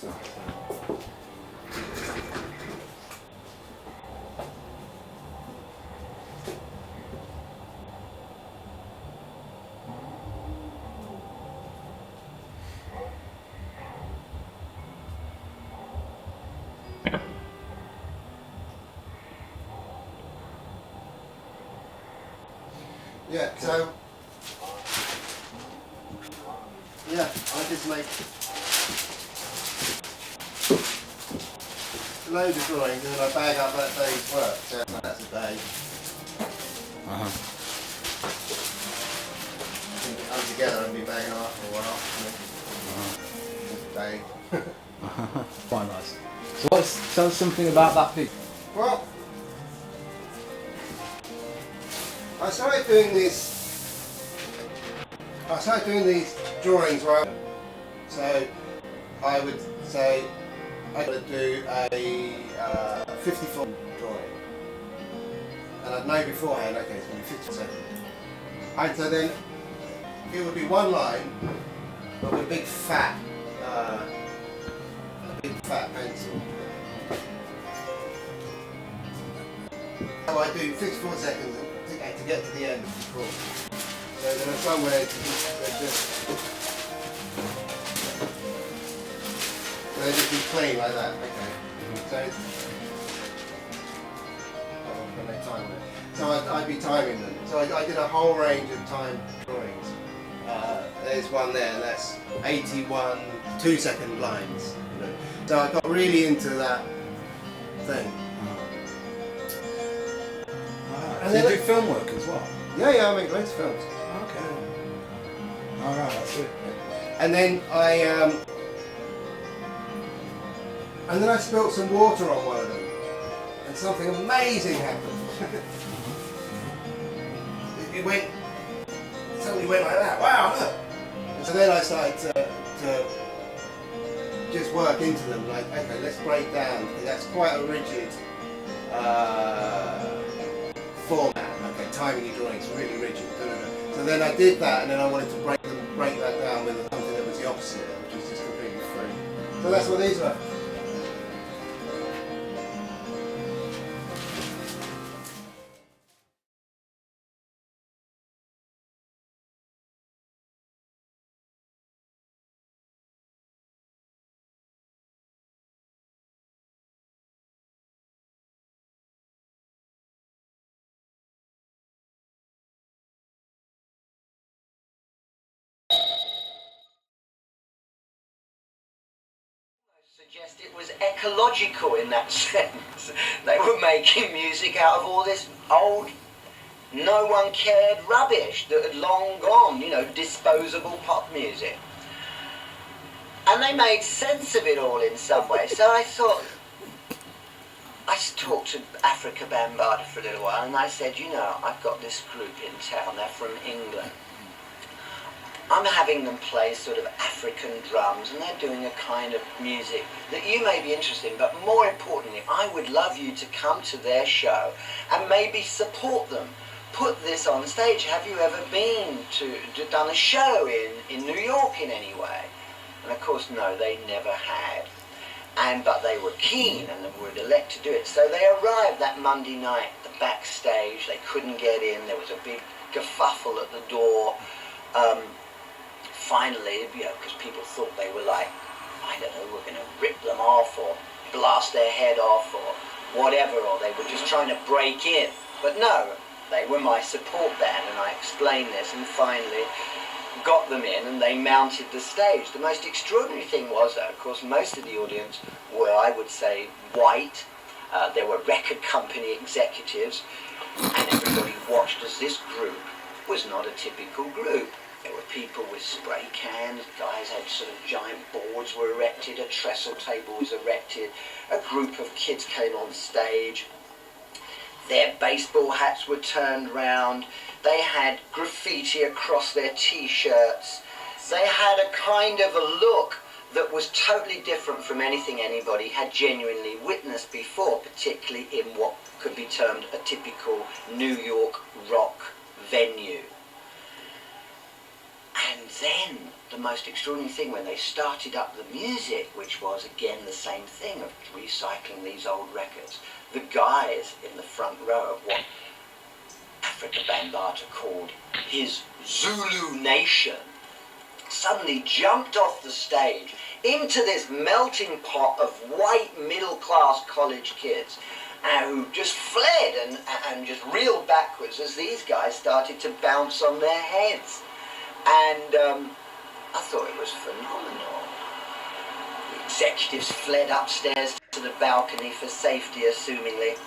Yeah, so yeah, I just make loads of drawings and then I bag up that day's work. So that's a day. I'm together and be bagging off for a while. That's a day. Quite nice. So tell us something about that piece. Well, I started doing these drawings where so I would say I would do a 54 drawing, and I'd know beforehand, okay, it's going to be 50 seconds. And so then it would be one line, but with a big fat pencil. So I do 54 seconds to get to the end of the course. So there are some where they just be clean like that. Okay. So I'd be timing them. So I did a whole range of time drawings. There's one there, and that's 81 2-second lines. You know. So I got really into that thing. And so you do film work as well? Yeah, I make loads of films. Okay. Alright, that's it. And then I spilt some water on one of them, and something amazing happened. it suddenly went like that. Wow, look! And so then I started to just work into them. Like, okay, let's break down. That's quite a rigid format. Okay, timing your drawings really rigid. So then I did that, and then I wanted to break that down with something that was the opposite, which was just completely free. So that's what these were. Suggest it was ecological in that sense. They were making music out of all this old, no one cared rubbish that had long gone, you know, disposable pop music. And they made sense of it all in some way. So I thought, I talked to Africa Bambaataa for a little while, and I said, you know, I've got this group in town, they're from England. I'm having them play sort of African drums, and they're doing a kind of music that you may be interested in, but more importantly, I would love you to come to their show and maybe support them. Put this on stage. Have you ever been done a show in New York in any way? And of course, no, they never had. But they were keen and would elect to do it. So they arrived that Monday night at the backstage. They couldn't get in. There was a big kerfuffle at the door. Finally, you know, because people thought they were like, I don't know, we're going to rip them off or blast their head off or whatever, or they were just trying to break in. But no, they were my support band, and I explained this, and finally got them in, and they mounted the stage. The most extraordinary thing was, though, of course, most of the audience were, I would say, white. There were record company executives, and everybody watched as this group was not a typical group. There were people with spray cans, guys had sort of giant boards were erected, a trestle table was erected, a group of kids came on stage, their baseball hats were turned round, they had graffiti across their t-shirts, they had a kind of a look that was totally different from anything anybody had genuinely witnessed before, particularly in what could be termed a typical New York rock venue. And then the most extraordinary thing, when they started up the music, which was again the same thing of recycling these old records, the guys in the front row of what Africa Bambaataa called his Zulu Nation suddenly jumped off the stage into this melting pot of white middle-class college kids who just fled and just reeled backwards as these guys started to bounce on their heads. And I thought it was phenomenal. The executives fled upstairs to the balcony for safety, assumingly.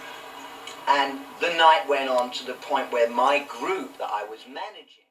And the night went on to the point where my group that I was managing